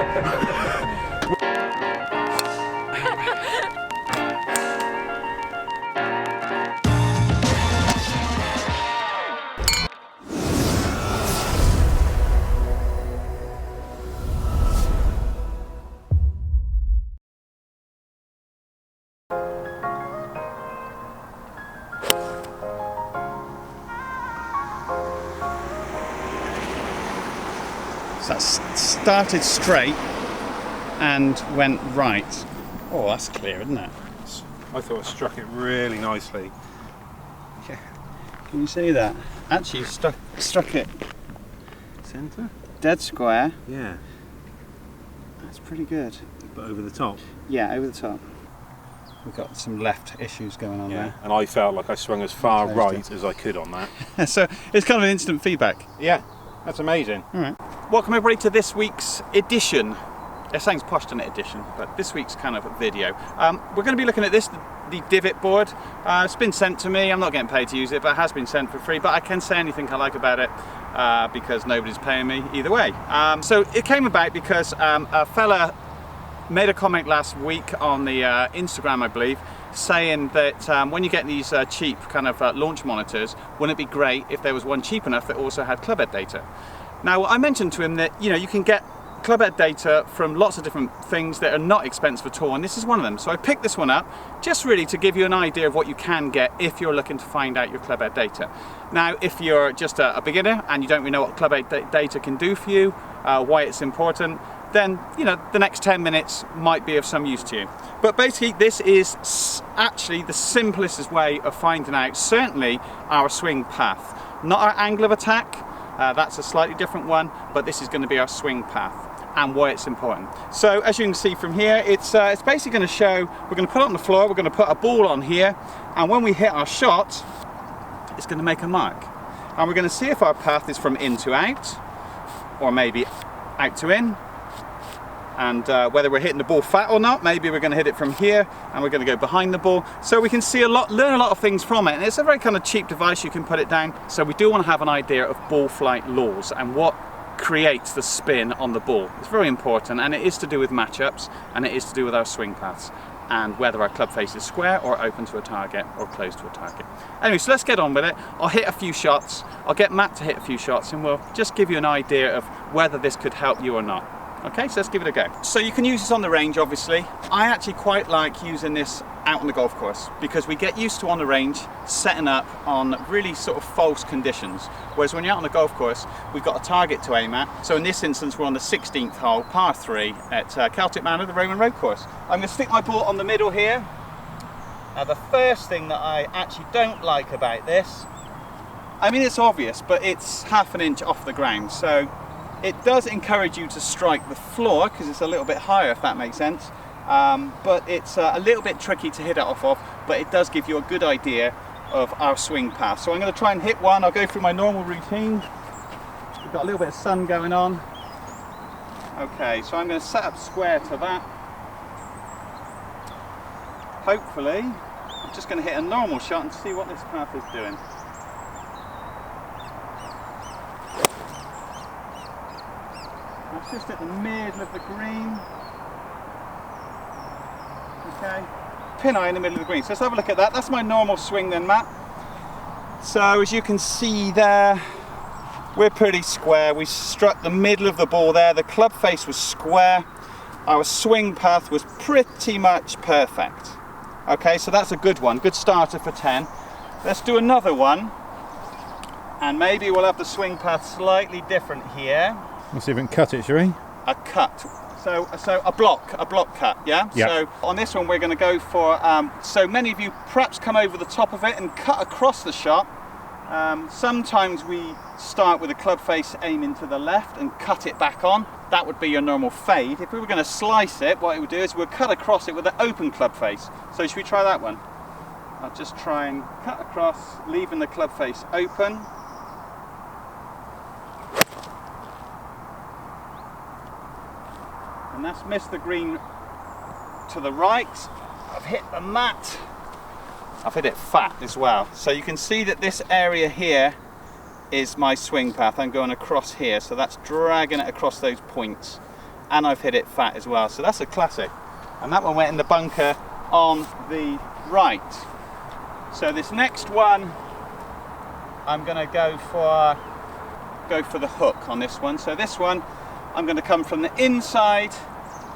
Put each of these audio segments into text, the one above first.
So that started straight and went right. Oh, that's clear, isn't it? I thought I struck it really nicely. Yeah. Can you see that? Actually, you struck it Centre? dead square. Yeah. That's pretty good. But over the top? Yeah, over the top. We've got some left issues going on there. And I felt like I swung as far right as I could on that. So it's kind of an instant feedback. Yeah, that's amazing. All right. Welcome everybody to this week's edition. It sounds posh, doesn't it, edition, but this week's kind of video. We're going to be looking at this, the divot board. It's been sent to me. I'm not getting paid to use it, but it has been sent for free. But I can say anything I like about it because nobody's paying me either way. So it came about because a fella made a comment last week on the Instagram, I believe, saying that when you get these cheap kind of launch monitors, wouldn't it be great if there was one cheap enough that also had club head data? Now, I mentioned to him that you can get club head data from lots of different things that are not expensive at all, and this is one of them. So I picked this one up just really to give you an idea of what you can get if you're looking to find out your club head data. Now, if you're just a beginner and you don't really know what club head data can do for you, why it's important, then the next 10 minutes might be of some use to you. But basically, this is actually the simplest way of finding out certainly our swing path, not our angle of attack. That's a slightly different one, but this is going to be our swing path and why it's important. So as you can see from here, it's basically going to show, we're going to put it on the floor, we're going to put a ball on here, and when we hit our shot, it's going to make a mark. And we're going to see if our path is from in to out, or maybe out to in, and whether we're hitting the ball fat or not. Maybe we're going to hit it from here and we're going to go behind the ball. So we can see learn a lot of things from it, and it's a very kind of cheap device. You can put it down. So we do want to have an idea of ball flight laws and what creates the spin on the ball. It's very important, and it is to do with matchups, and it is to do with our swing paths and whether our club face is square or open to a target or close to a target. Anyway, so let's get on with it. I'll hit a few shots. I'll get Matt to hit a few shots, and we'll just give you an idea of whether this could help you or not. Okay, so let's give it a go. So you can use this on the range, obviously. I actually quite like using this out on the golf course because we get used to, on the range, setting up on really sort of false conditions. Whereas when you're out on the golf course, we've got a target to aim at. So in this instance, we're on the 16th hole, par 3 at Celtic Manor, the Roman Road course. I'm going to stick my ball on the middle here. Now the first thing that I actually don't like about this, I mean it's obvious, but it's half an inch off the ground. So it does encourage you to strike the floor because it's a little bit higher, if that makes sense. But it's a little bit tricky to hit it off of, but it does give you a good idea of our swing path. So I'm going to try and hit one. I'll go through my normal routine. We've got a little bit of sun going on. Okay, so I'm going to set up square to that. Hopefully, I'm just going to hit a normal shot and see what this path is doing. It's just at the middle of the green. Okay, pin eye in the middle of the green. So let's have a look at that. That's my normal swing then, Matt. So as you can see there, we're pretty square. We struck the middle of the ball there. The club face was square. Our swing path was pretty much perfect. Okay, so that's a good one. Good starter for 10. Let's do another one. And maybe we'll have the swing path slightly different here. Let's see if we can cut it, shall we? A cut. So a block cut, yeah? Yep. So on this one we're going to go for, so many of you perhaps come over the top of it and cut across the shot. Sometimes we start with a club face aiming to the left and cut it back on. That would be your normal fade. If we were going to slice it, what it would do is we'll cut across it with an open club face. So should we try that one? I'll just try and cut across, leaving the club face open. And that's missed the green to the right. I've hit the mat. I've hit it fat as well. So you can see that this area here is my swing path. I'm going across here, so that's dragging it across those points. and I've hit it fat as well. So that's a classic. And that one went in the bunker on the right. So this next one, I'm going to go for the hook on this one. So this one, I'm going to come from the inside,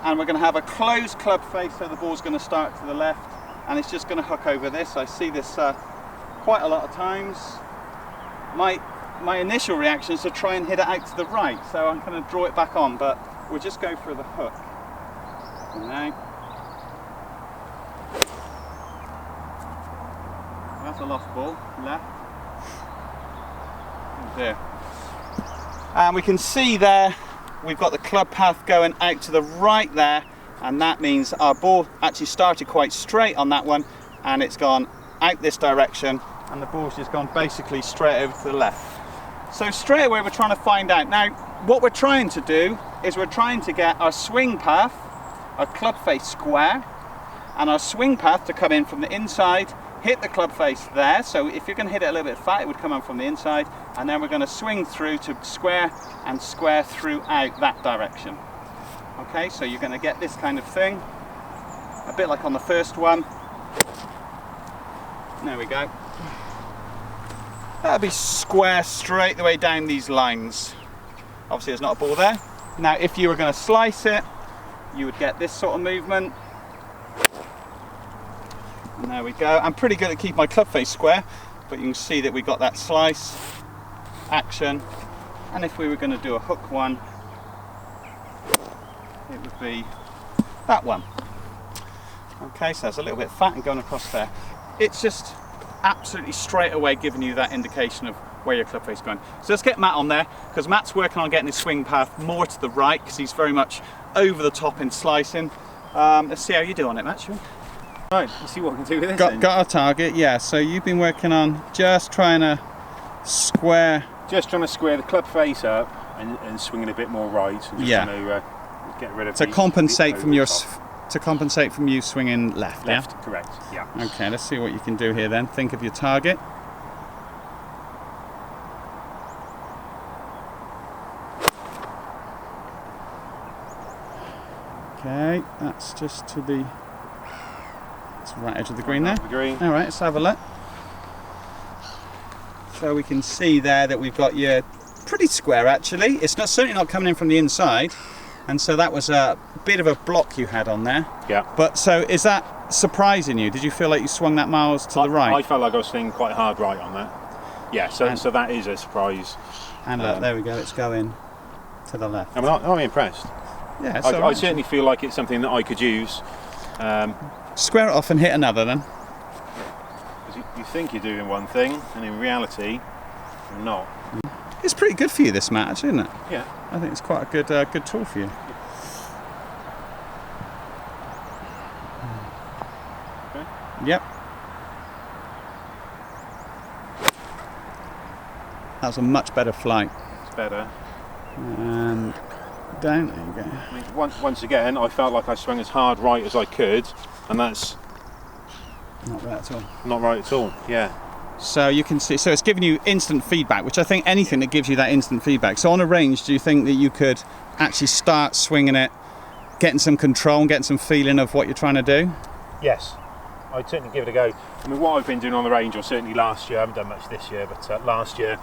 and we're going to have a closed club face, so the ball's going to start to the left, and it's just going to hook over this. I see this quite a lot of times. My initial reaction is to try and hit it out to the right, so I'm going to draw it back on, but we'll just go for the hook. Now, that's a lost ball, left. Oh dear. And we can see there, we've got the club path going out to the right there, and that means our ball actually started quite straight on that one, and it's gone out this direction, and the ball's just gone basically straight over to the left. So straight away we're trying to find out. Now, what we're trying to do is we're trying to get our swing path, our club face square, and our swing path to come in from the inside, hit the club face there. So if you're going to hit it a little bit fat, it would come in from the inside, and then we're going to swing through to square and square throughout that direction. Okay, so you're going to get this kind of thing, a bit like on the first one. There we go. That'll be square straight the way down these lines. Obviously there's not a ball there. Now if you were going to slice it, you would get this sort of movement. And there we go. I'm pretty good at keeping my club face square, but you can see that we got that slice action. And if we were going to do a hook one, it would be that one. Okay, so that's a little bit fat and going across there. It's just absolutely straight away giving you that indication of where your club face is going. So let's get Matt on there, because Matt's working on getting his swing path more to the right, because he's very much over the top in slicing. Let's see how you do on it, Matt, shall we? Right, let's see what we can do with this. Got our target, yeah. So you've been working on just trying to square. Just trying to square the club face up and swing it a bit more right, and just trying to get rid of to compensate from your to compensate from you swinging left. Left, yeah? correct. Yeah. Okay, let's see what you can do here then. Think of your target. Okay, that's just to the right edge of the green there. The green. All right, let's have a look. So we can see there that we've got your pretty square actually. It's certainly not coming in from the inside, and so that was a bit of a block you had on there. Yeah. But so is that surprising you? Did you feel like you swung that miles to the right? I felt like I was swinging quite hard right on that. Yeah, so that is a surprise. And look, there we go, it's going to the left. I'm impressed. Yeah, I certainly feel like it's something that I could use. Square it off and hit another then. You think you're doing one thing, and in reality, you're not. It's pretty good for you, this match, isn't it? Yeah. I think it's quite a good tool for you. Okay. Yep. That was a much better flight. It's better. And down, there you go. I mean, once again, I felt like I swung as hard right as I could, and that's not right at all. Not right at all, yeah. So you can see, so it's giving you instant feedback, which I think anything that gives you that instant feedback. So on a range, do you think that you could actually start swinging it, getting some control and getting some feeling of what you're trying to do? Yes, I'd certainly give it a go. I mean, what I've been doing on the range, or certainly last year, I haven't done much this year, but last year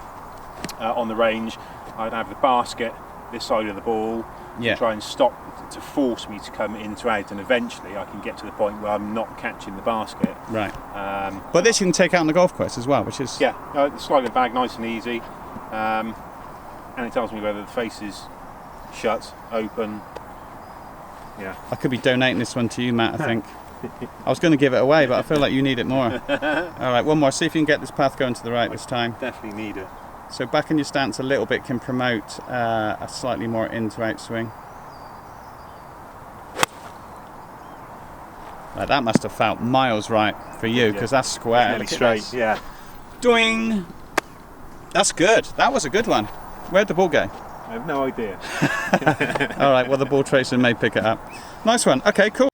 on the range, I'd have the basket this side of the ball, yeah, to try and stop, to force me to come in to out, and eventually I can get to the point where I'm not catching the basket. Right. But this you can take out on the golf course as well, which is... Yeah, slide the bag nice and easy, and it tells me whether the face is shut, open. Yeah. I could be donating this one to you, Matt, I think. I was going to give it away, but I feel like you need it more. All right, one more. See if you can get this path going to the right this time. Definitely need it. So back in your stance a little bit can promote a slightly more in to out swing. Like that must have felt miles right for you, because that's square. Nearly straight, yeah. Doing. That's good. That was a good one. Where'd the ball go? I have no idea. All right, well the ball tracer may pick it up. Nice one. Okay, cool.